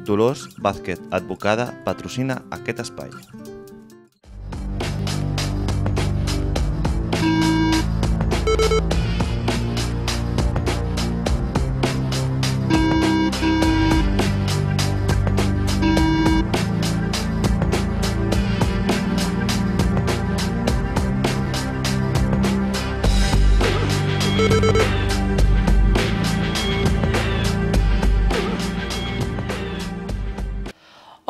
Dolors Vázquez, advocada, patrocina aquest espai.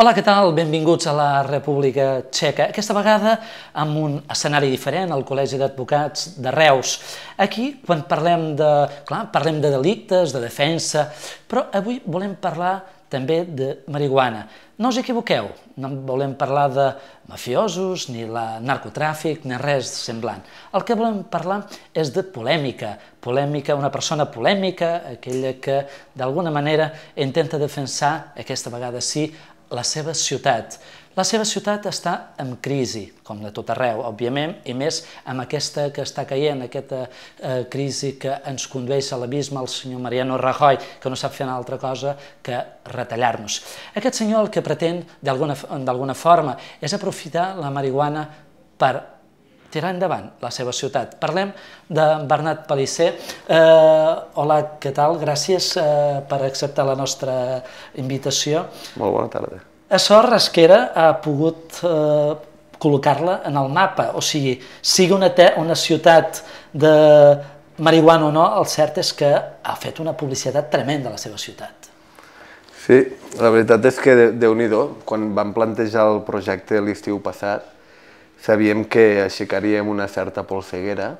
Hola, què tal? Benvinguts a la República Txeca. Aquesta vegada amb un escenari diferent, al Col·legi d'Advocats de Reus. Aquí, quan parlem de delictes, de defensa, però avui volem parlar també de marihuana. No us equivoqueu, no volem parlar de mafiosos, ni de narcotràfic, ni res semblant. El que volem parlar és de polèmica. Polèmica, una persona polèmica, aquella que d'alguna manera intenta defensar, aquesta vegada sí, la seva ciutat. La seva ciutat està en crisi, com de tot arreu, òbviament, i més amb aquesta que està caient, aquesta crisi que ens condueix a l'abisme, el senyor Mariano Rajoy, que no sap fer una altra cosa que retallar-nos. Aquest senyor el que pretén, d'alguna forma, és aprofitar la marihuana per tirar endavant la seva ciutat. Parlem de Bernat Pellicer. Hola, què tal? Gràcies per acceptar la nostra invitació. Molt bona tarda. Açò Rasquera ha pogut col·locar-la en el mapa, o sigui una ciutat de marihuana o no, el cert és que ha fet una publicitat tremenda a la seva ciutat. Sí, la veritat és que Déu-n'hi-do, quan vam plantejar el projecte l'estiu passat, sabíem que aixecaríem una certa polseguera,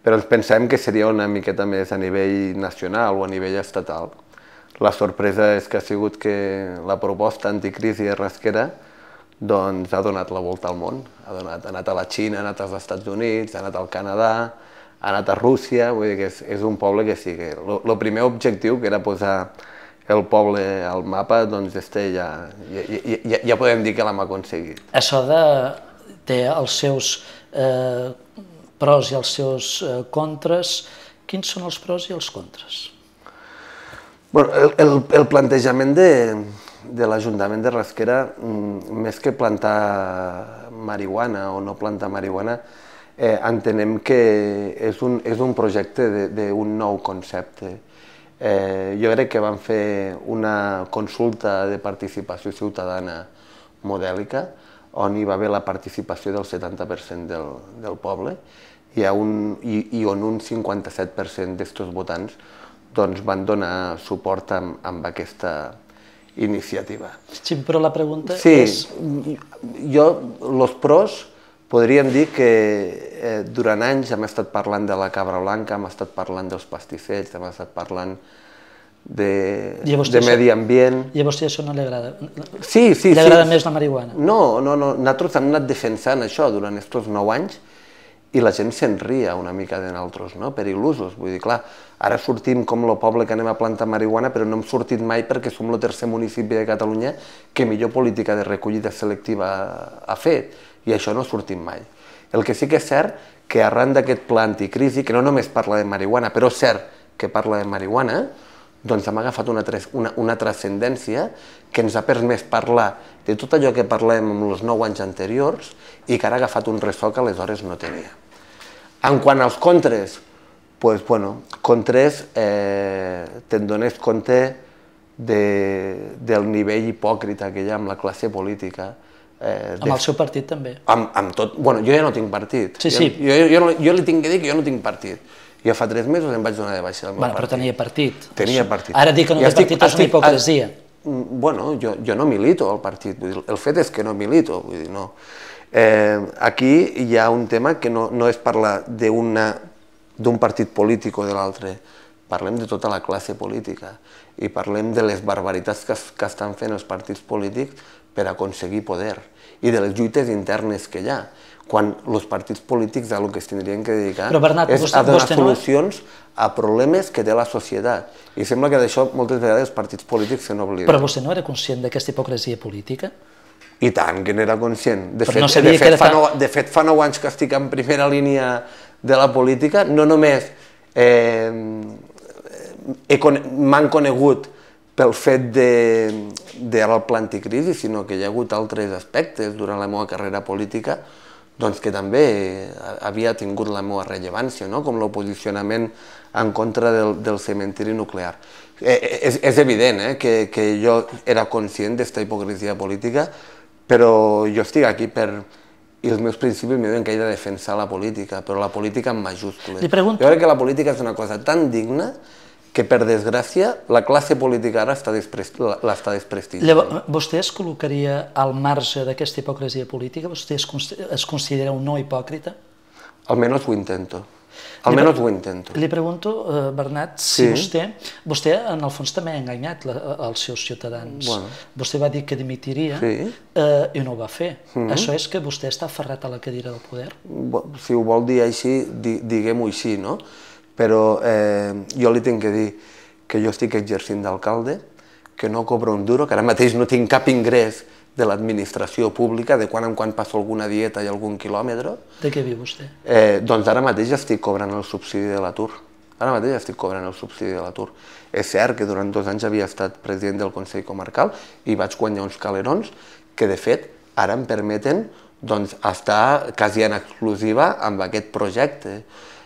però ens pensàvem que seria una miqueta més a nivell nacional o a nivell estatal. La sorpresa és que ha sigut que la proposta anticrisi de Rasquera ha donat la volta al món. Ha anat a la Xina, ha anat als Estats Units, ha anat al Canadà, ha anat a Rússia, vull dir que és un poble que sí. El primer objectiu, que era posar el poble al mapa, doncs ja podem dir que l'hem aconseguit. Això té els seus pros i els seus contres. Quins són els pros i els contres? El plantejament de l'Ajuntament de Rasquera, més que plantar marihuana o no plantar marihuana, entenem que és un projecte d'un nou concepte. Jo crec que vam fer una consulta de participació ciutadana modèlica, on hi va haver la participació del 70% del poble i on un 57% d'estos votants van donar suport amb aquesta iniciativa. Sí, però la pregunta és... Sí, els pros podríem dir que durant anys hem estat parlant de la cabra blanca, hem estat parlant dels pastissells, hem estat parlant de medi ambient... I a vostè això no li agrada? Sí. Li agrada més la marihuana? No, nosaltres hem anat defensant això durant aquests 9 anys i la gent se'n ria una mica de nosaltres, per il·lusos. Vull dir, clar, ara sortim com el poble que anem a plantar marihuana, però no hem sortit mai perquè som el tercer municipi de Catalunya que millor política de recollida selectiva ha fet, i això no sortim mai. El que sí que és cert que arran d'aquest pla anticrisi, que no només parla de marihuana, però és cert que parla de marihuana, doncs hem agafat una transcendència que ens ha permès parlar de tot allò que parlem en els 9 anys anteriors i que ara ha agafat un ressò que aleshores no tenia. En quant als contres, te'n dones compte del nivell hipòcrita que hi ha amb la classe política. Amb el seu partit també? Amb tot. Bueno, jo ja no tinc partit. Sí. Jo li tinc que dir que jo no tinc partit. Jo fa 3 mesos em vaig donar de baixa del meu partit. Però tenia partit. Tenia partit. Ara dir que no té partit és una hipocresia. Bueno, jo no milito al partit, el fet és que no milito, vull dir, no. Aquí hi ha un tema que no és parlar d'un partit polític o de l'altre, parlem de tota la classe política i parlem de les barbaritats que estan fent els partits polítics per aconseguir poder i de les lluites internes que hi ha, quan els partits polítics el que es tindrien que dedicar és a donar solucions a problemes que té la societat. I sembla que d'això moltes vegades els partits polítics se n'obliden. Però vostè no era conscient d'aquesta hipocresia política? I tant que n'era conscient. De fet, fa 9 anys que estic en primera línia de la política, no només m'han conegut pel fet del pla anticrisi, sinó que hi ha hagut altres aspectes durant la meva carrera política doncs que també havia tingut la meva rellevància, no? Com el posicionament en contra del cementiri nuclear. És evident que jo era conscient d'esta hipocresia política, però jo estic aquí i els meus principis em diuen que he de defensar la política, però la política en majúscules. Jo crec que la política és una cosa tan digna que, per desgràcia, la classe política ara l'està desprestigiant. Llavors, vostè es col·locaria al marge d'aquesta hipocresia política? Vostè es considera un no hipòcrita? Almenys ho intento. Almenys ho intento. Li pregunto, Bernat, si vostè en el fons també ha enganyat els seus ciutadans. Vostè va dir que dimitiria i no ho va fer. Això és que vostè està aferrat a la cadira del poder? Si ho vol dir així, diguem-ho així, no? Però jo li tinc que dir que jo estic exercint d'alcalde, que no cobro un duro, que ara mateix no tinc cap ingrés de l'administració pública, de quan en quan passo alguna dieta i algun quilòmetre. De què viu vostè? Doncs ara mateix estic cobrant el subsidi de l'atur. Ara mateix estic cobrant el subsidi de l'atur. És cert que durant 2 anys havia estat president del Consell Comarcal i vaig guanyar uns calerons que, de fet, ara em permeten estar quasi en exclusiva amb aquest projecte.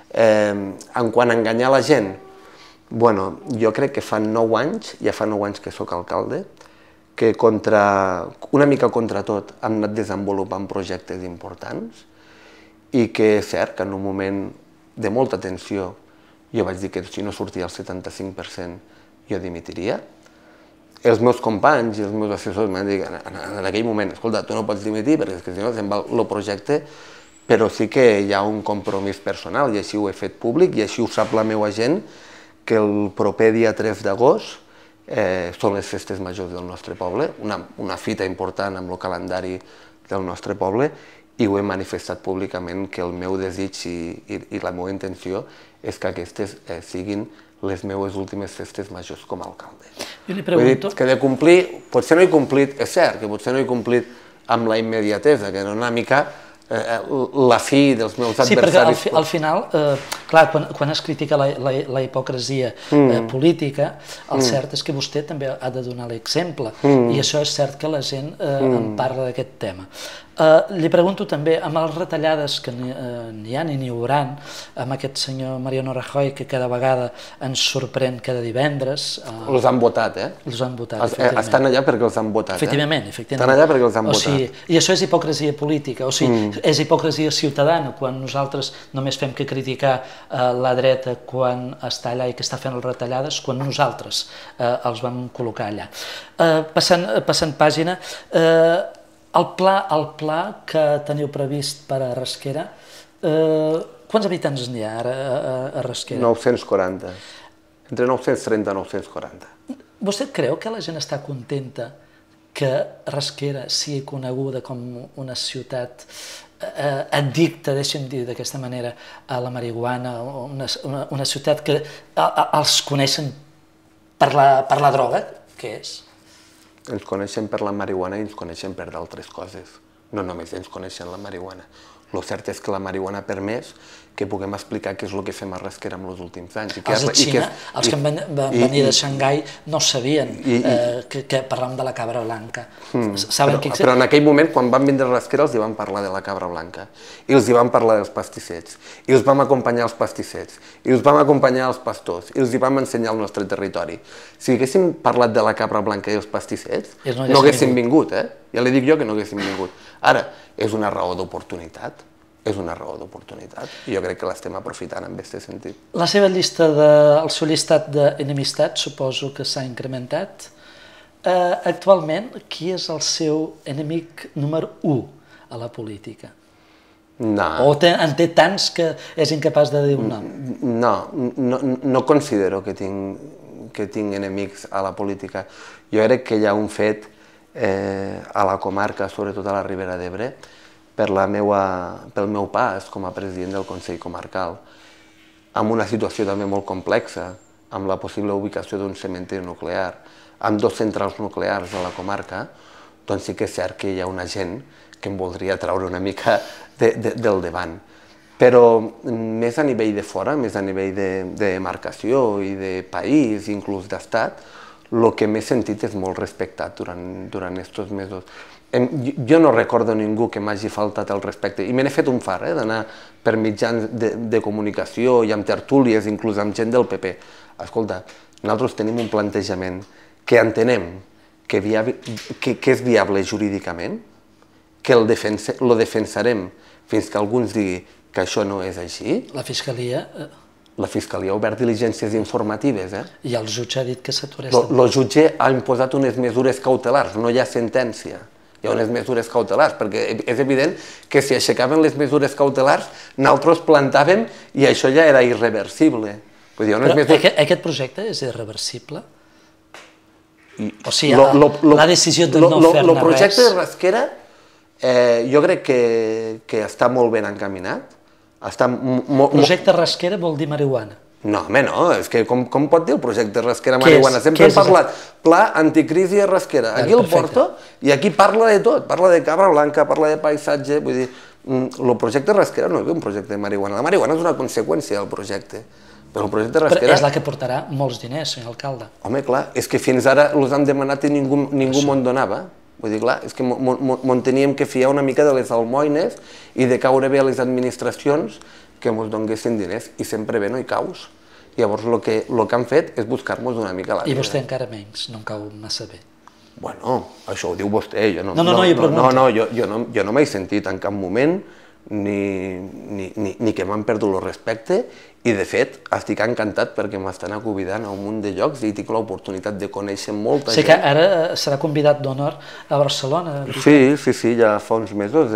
En quant a enganyar la gent, jo crec que fa 9 anys, ja fa 9 anys que sóc alcalde, que una mica contra tot hem anat desenvolupant projectes importants i que és cert que en un moment de molta tensió jo vaig dir que si no sortia el 75% jo dimitiria. Els meus companys i els meus assessors m'han dit en aquell moment, escolta, tu no pots dimitir perquè si no se'n va el projecte, però sí que hi ha un compromís personal i així ho he fet públic i així ho sap la meva gent, que el proper dia 3 d'agost són les festes majors del nostre poble, una fita important amb el calendari del nostre poble, i ho he manifestat públicament que el meu desig i la meva intenció és que aquestes siguin les meves últimes festes majors com a alcalde. Jo li pregunto... Que de complir, potser no he complit, és cert que potser no he complit amb la immediatesa, que era una mica la fi dels meus adversaris. Sí, perquè al final, clar, quan es critica la hipocresia política, el cert és que vostè també ha de donar l'exemple, i això és cert que la gent en parla d'aquest tema. Li pregunto també, amb les retallades que n'hi ha i n'hi haurà, amb aquest senyor Mariano Rajoy, que cada vegada ens sorprèn cada divendres... Els han votat, Els han votat, efectivament. Estan allà perquè els han votat, Efectivament. Estan allà perquè els han votat. I això és hipocresia política, o sigui, és hipocresia ciutadana, quan nosaltres només fem que criticar la dreta quan està allà i que està fent les retallades, quan nosaltres els vam col·locar allà. Passant pàgina, el pla que teniu previst per a Rasquera, quants habitants n'hi ha ara a Rasquera? 940, entre 930 i 940. Vostè creu que la gent està contenta que Rasquera sigui coneguda com una ciutat addicta, deixem dir d'aquesta manera, a la marihuana, una ciutat que els coneixen per la droga, què és? Ens coneixen per la marihuana i ens coneixen per d'altres coses. No només ens coneixen la marihuana. El cert és que la marihuana ha permès que puguem explicar què és el que fem a Rasquera en els últims anys. Els de Xina, els que van venir de Xangai, no sabien que parlàvem de la cabra blanca. Però en aquell moment, quan van vindre a Rasquera, els hi van parlar de la cabra blanca, i els hi van parlar dels pastissets, i els vam acompanyar als pastissets, i els vam acompanyar als pastors, i els hi vam ensenyar el nostre territori. Si haguéssim parlat de la cabra blanca i els pastissets, no haguéssim vingut, ja li dic jo que no haguéssim vingut. Ara, és una raó d'oportunitat. És una raó d'oportunitat i jo crec que l'estem aprofitant en aquest sentit. El seu llistat d'enemistats suposo que s'ha incrementat. Actualment, qui és el seu enemic número 1 a la política? No. O en té tants que és incapaç de dir un nom? No considero que tinc enemics a la política. Jo crec que hi ha un fet a la comarca, sobretot a la Ribera d'Ebre, pel meu pas com a president del Consell Comarcal, amb una situació també molt complexa, amb la possible ubicació d'un cementiri nuclear, amb 2 centrals nuclears a la comarca, doncs sí que és cert que hi ha una gent que em voldria treure una mica del davant. Però més a nivell de fora, més a nivell de demarcació i de país, inclús d'estat, el que m'he sentit és molt respectat durant aquests mesos. Jo no recordo ningú que m'hagi faltat el respecte, i me n'he fet un far, d'anar per mitjans de comunicació i amb tertúlies, inclús amb gent del PP. Escolta, nosaltres tenim un plantejament que entenem que és viable jurídicament, que el defensarem fins que algú ens digui que això no és així. La Fiscalia... La Fiscalia ha obert diligències informatives. I el jutge ha dit que s'aturés. El jutge ha imposat unes mesures cautelars, no hi ha sentència. Hi ha unes mesures cautelars, perquè és evident que si aixecaven les mesures cautelars, nosaltres plantàvem i això ja era irreversible. Però aquest projecte és irreversible? O sigui, la decisió de no fer-ne res... El projecte de Rasquera jo crec que està molt ben encaminat. Projecte Rasquera vol dir marihuana. No, home, no, és que com pot dir el projecte Rasquera marihuana? Sempre hem parlat pla anticrisi a Rasquera. Aquí el porto i aquí parla de tot, parla de cabra blanca, parla de paisatge, vull dir, el projecte Rasquera no és un projecte de marihuana. La marihuana és una conseqüència del projecte. Però el projecte Rasquera... Però és la que portarà molts diners, senyor alcalde. Home, clar, és que fins ara els han demanat i ningú me'n donava. Vull dir, clar, és que me'n teníem que fiar una mica de les almoines i de caure bé a les administracions que ens donessin diners, i sempre bé no hi caus. Llavors el que han fet és buscar-nos una mica la vida. I vostè encara menys, no em cau massa bé. Bueno, això ho diu vostè, jo no... jo pregunto. No, jo no m'he sentit en cap moment ni que m'han perdut el respecte, i de fet estic encantat perquè m'estan convidant a un munt de llocs i tinc l'oportunitat de conèixer molta gent. Sé que ara serà convidat d'honor a Barcelona. Sí, ja fa uns mesos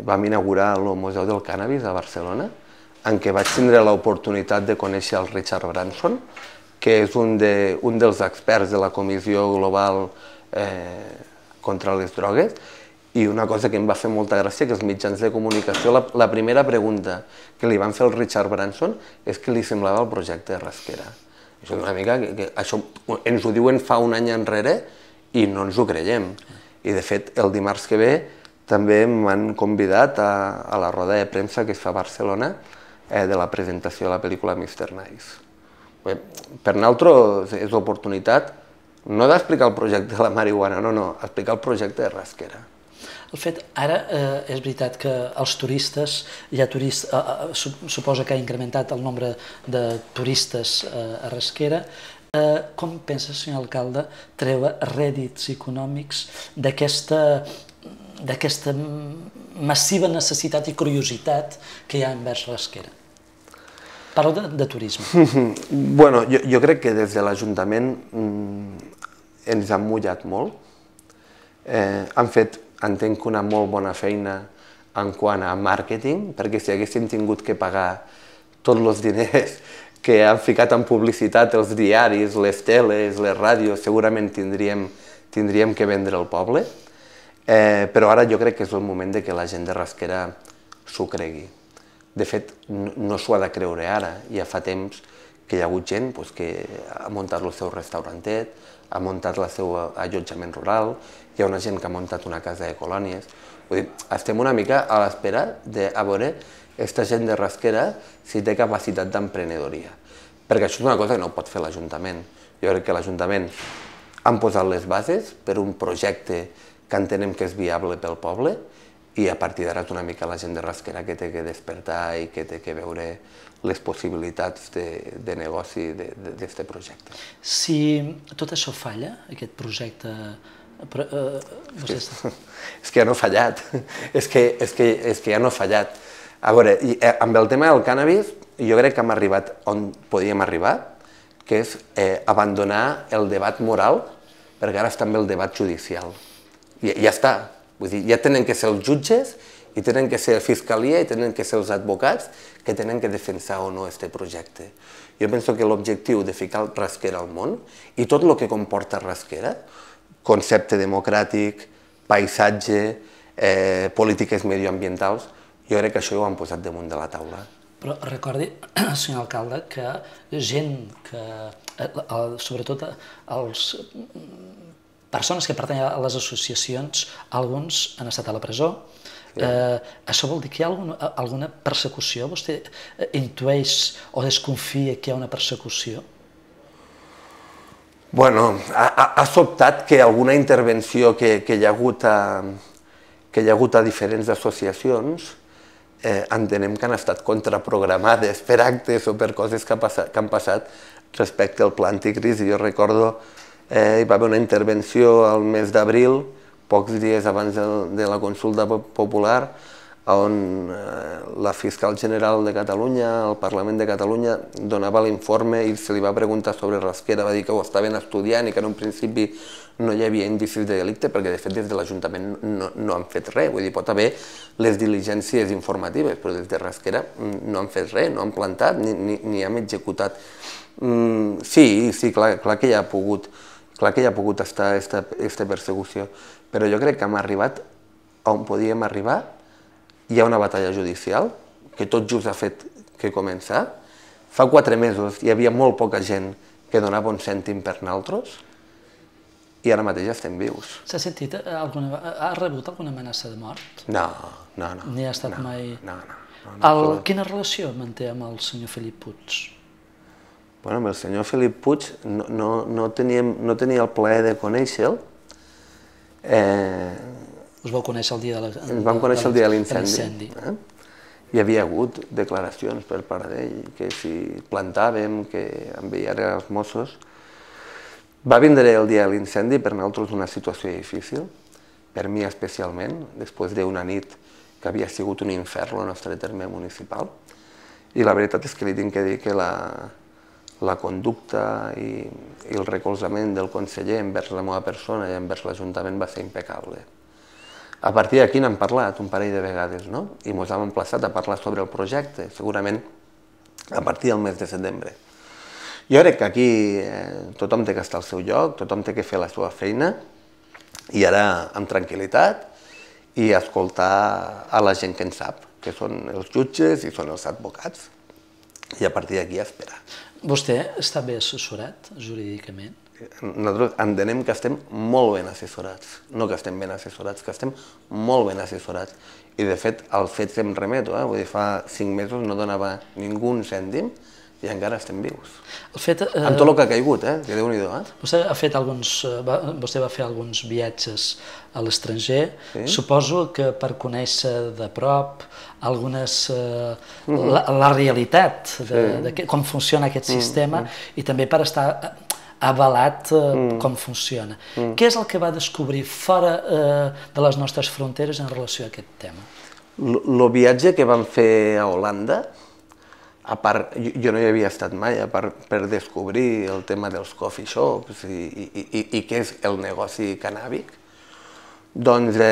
vam inaugurar el Museu del Cànnabis a Barcelona, en què vaig tindre l'oportunitat de conèixer el Richard Branson, que és un dels experts de la Comissió Global contra les Drogues, i una cosa que em va fer molta gràcia, que els mitjans de comunicació, la primera pregunta que li van fer al Richard Branson és què li semblava el projecte de Rasquera. Això és una mica que això ens ho diuen fa un any enrere i no ens ho creiem. I de fet, el dimarts que ve també m'han convidat a la roda de premsa que es fa a Barcelona de la presentació de la pel·lícula Mr. Nice. Per nosaltres és oportunitat no d'explicar el projecte de la marihuana, no, explicar el projecte de Rasquera. El fet, ara és veritat que els turistes, suposa que ha incrementat el nombre de turistes a Rasquera. Com pensa, senyor alcalde, treure rèdits econòmics d'aquesta massiva necessitat i curiositat que hi ha envers Rasquera? Parlo de turisme. Bueno, jo crec que des de l'Ajuntament ens han mullat molt. Han fet, entenc, una molt bona feina en quant a màrqueting, perquè si haguéssim tingut que pagar tots els diners que han ficat en publicitat els diaris, les teles, les ràdios, segurament tindríem que vendre el poble, però ara jo crec que és el moment que la gent de Rasquera s'ho cregui. De fet, no s'ho ha de creure ara, ja fa temps que hi ha hagut gent que ha muntat el seu restaurantet, ha muntat el seu allotjament rural, hi ha una gent que ha muntat una casa de colònies. Vull dir, estem una mica a l'espera de veure aquesta gent de Rasquera si té capacitat d'emprenedoria. Perquè això és una cosa que no pot fer l'Ajuntament. Jo crec que l'Ajuntament han posat les bases per un projecte que entenem que és viable pel poble, i a partir d'ara és una mica la gent de Rasquera que té que despertar i que té que veure les possibilitats de negoci d'aquest projecte. Si tot això falla, aquest projecte... És que ja no ha fallat, és que ja no ha fallat. A veure, amb el tema del cànnabis, jo crec que hem arribat on podíem arribar, que és abandonar el debat moral, perquè ara està amb el debat judicial. Ja està. Vull dir, ja tenen que ser els jutges, i tenen que ser la fiscalia, i tenen que ser els advocats que tenen que defensar o no aquest projecte. Jo penso que l'objectiu de ficar Rasquera al món, i tot el que comporta Rasquera, concepte democràtic, paisatge, polítiques medioambientals, jo crec que això ho han posat damunt de la taula. Però recordi, senyor alcalde, que gent que, sobretot els persones que pertanyen a les associacions, alguns han estat a la presó. Això vol dir que hi ha alguna persecució? Vostè intueix o desconfia que hi ha una persecució? Bueno, ha sobtat que alguna intervenció que hi ha hagut a diferents associacions entenem que han estat contraprogramades per actes o per coses que han passat respecte al pla anticrisi. Jo recordo hi va haver una intervenció al mes d'abril, pocs dies abans de la consulta popular, on la fiscal general de Catalunya, el Parlament de Catalunya, donava l'informe i se li va preguntar sobre Rasquera, va dir que ho estaven estudiant i que en un principi no hi havia indicis de delicte, perquè de fet des de l'Ajuntament no han fet res, vull dir, pot haver les diligències informatives, però des de Rasquera no han fet res, no han plantat ni han executat. Sí, clar que hi ha pogut estar aquesta persecució, però jo crec que hem arribat on podíem arribar. Hi ha una batalla judicial que tot just ha fet que començar. Fa 4 mesos hi havia molt poca gent que donava un cèntim per nosaltres i ara mateix estem vius. S'ha sentit alguna... Ha rebut alguna amenaça de mort? No. Ni ha estat mai... No. Quina relació manté amb el senyor Felip Puig? Bueno, amb el senyor Felip Puig no tenia el plaer de conèixer-lo. Us vau conèixer el dia de l'incendi. Ens vam conèixer el dia de l'incendi. Hi havia hagut declaracions per part d'ell, que si plantàvem, que enviaria els Mossos. Va vindre el dia de l'incendi per nosaltres una situació difícil, per mi especialment, després d'una nit que havia sigut un infern al nostre terme municipal. I la veritat és que li tinc que dir que la conducta i el recolzament del conseller envers la meva persona i envers l'Ajuntament va ser impecable. A partir d'aquí n'hem parlat un parell de vegades, no? I ens hem emplaçat a parlar sobre el projecte, segurament a partir del mes de setembre. Jo crec que aquí tothom té que estar al seu lloc, tothom té que fer la seva feina, i ara amb tranquil·litat i escoltar a la gent que en sap, que són els jutges i són els advocats, i a partir d'aquí esperar. Vostè està bé assessorat jurídicament? Nosaltres entenem que estem molt ben assessorats, no que estem ben assessorats, que estem molt ben assessorats. I de fet, als fets em remeto, vull dir, fa 5 mesos no donava ningú un cèntim i encara estem vius. Amb tot el que ha caigut, que Déu-n'hi-do. Vostè va fer alguns viatges a l'estranger, suposo que per conèixer de prop la realitat de com funciona aquest sistema i també per estar avalat com funciona. Què és el que va descobrir fora de les nostres fronteres en relació a aquest tema? El viatge que vam fer a Holanda, a part, jo no hi havia estat mai, a part per descobrir el tema dels coffee shops i què és el negoci cannàbic, doncs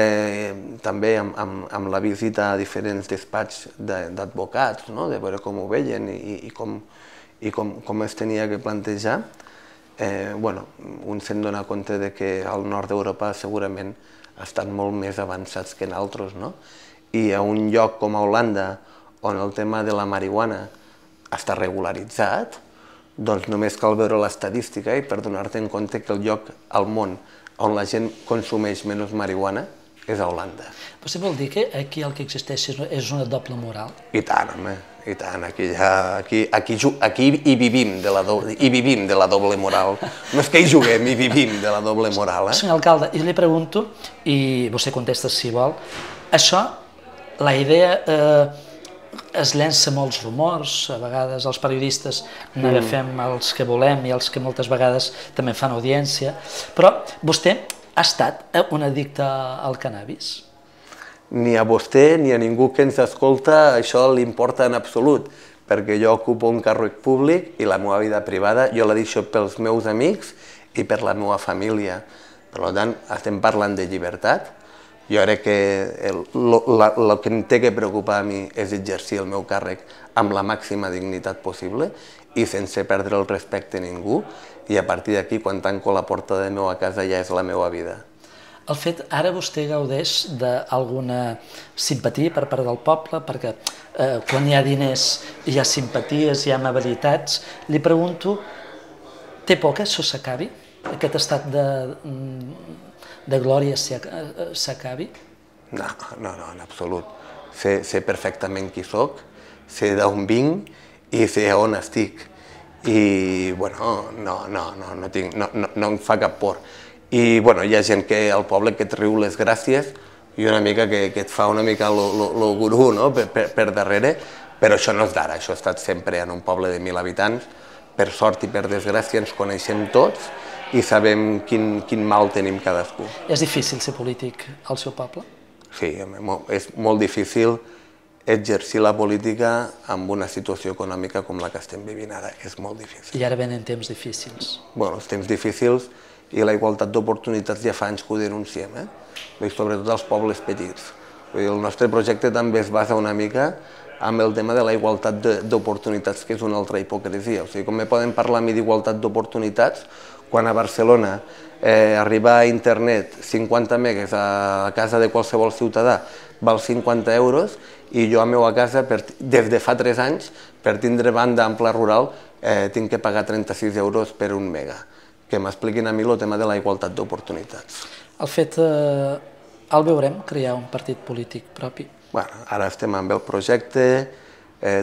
també amb la visita a diferents despatxos d'advocats, de veure com ho veien i com es tenia que plantejar, un se'n dona compte que al nord d'Europa segurament estan molt més avançats que nosaltres, i a un lloc com a Holanda, on el tema de la marihuana està regularitzat, doncs només cal veure l'estadística i per donar-te en compte que el lloc al món on la gent consumeix menys marihuana és a Holanda. Vostè vol dir que aquí el que existeix és una doble moral? I tant, home, i tant. Aquí hi vivim de la doble moral. No és que hi juguem, hi vivim de la doble moral. Senyor alcalde, i li pregunto, i vostè contesta si vol, això, la idea es llença molts rumors, a vegades els periodistes n'agafem els que volem i els que moltes vegades també fan audiència, però vostè ha estat un addicte al cannabis? Ni a vostè ni a ningú que ens escolta això li importa en absolut, perquè jo ocupo un càrrec públic i la meva vida privada jo la deixo pels meus amics i per la meva família. Per tant, estem parlant de llibertat. Jo crec que el que em té que preocupar a mi és exercir el meu càrrec amb la màxima dignitat possible i sense perdre el respecte a ningú, i a partir d'aquí, quan tanco la porta de la meva casa, ja és la meva vida. El fet, ara vostè gaudeix d'alguna simpatia per part del poble, perquè quan hi ha diners hi ha simpaties, hi ha amabilitats. Li pregunto, té por que això s'acabi? Aquest estat de glòria s'acabi? No, en absolut. Sé perfectament qui soc, sé d'on vinc i sé on estic. i bueno, no em fa cap por. I bueno, hi ha gent al poble que et riu les gràcies i una mica que et fa una mica el gurú, no? per darrere, però això no és d'ara, això ha estat sempre en un poble de 1.000 habitants. Per sort i per desgràcia ens coneixem tots i sabem quin mal tenim cadascú. És difícil ser polític al seu poble? Sí, és molt difícil exercir la política amb una situació econòmica com la que estem vivint ara, és molt difícil. I ara venen temps difícils. Bueno, els temps difícils i la igualtat d'oportunitats ja fa anys que ho denunciem, sobretot als pobles petits. El nostre projecte també es basa una mica amb el tema de la igualtat d'oportunitats, que és una altra hipocresia. O sigui, com me poden parlar a mi d'igualtat d'oportunitats quan a Barcelona arribar a internet 50 megues a casa de qualsevol ciutadà val 50 euros i jo a la meva casa, des de fa 3 anys, per tindre banda ampla rural, tinc que pagar 36 euros per un mega. Que m'expliquin a mi el tema de la igualtat d'oportunitats. El fet, el veurem crear un partit polític propi? Bueno, ara estem amb el projecte,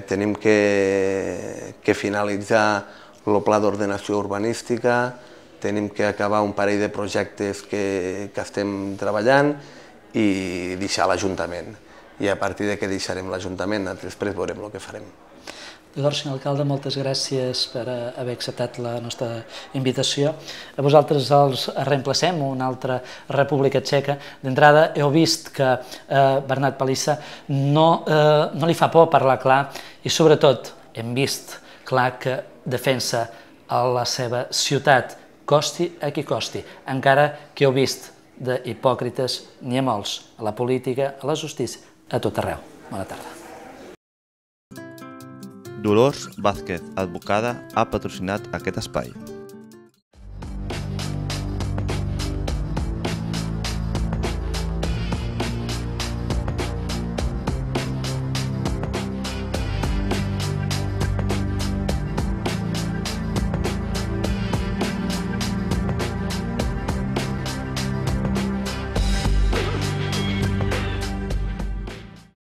tenim que finalitzar el pla d'ordenació urbanística, tenim que acabar un parell de projectes que estem treballant i deixar l'Ajuntament. I a partir de que deixarem l'Ajuntament, després veurem el que farem. Llavors, senyor alcalde, moltes gràcies per haver acceptat la nostra invitació. A vosaltres els reemplacem una altra República Txeca. D'entrada, heu vist que Bernat Palissa no li fa por parlar clar i, sobretot, hem vist clar que defensa a la seva ciutat, costi a qui costi, encara que heu vist d'hipòcrites n'hi ha molts, a la política, a la justícia, a tot arreu. Bona tarda. Dolors Vázquez, advocada, ha patrocinat aquest espai.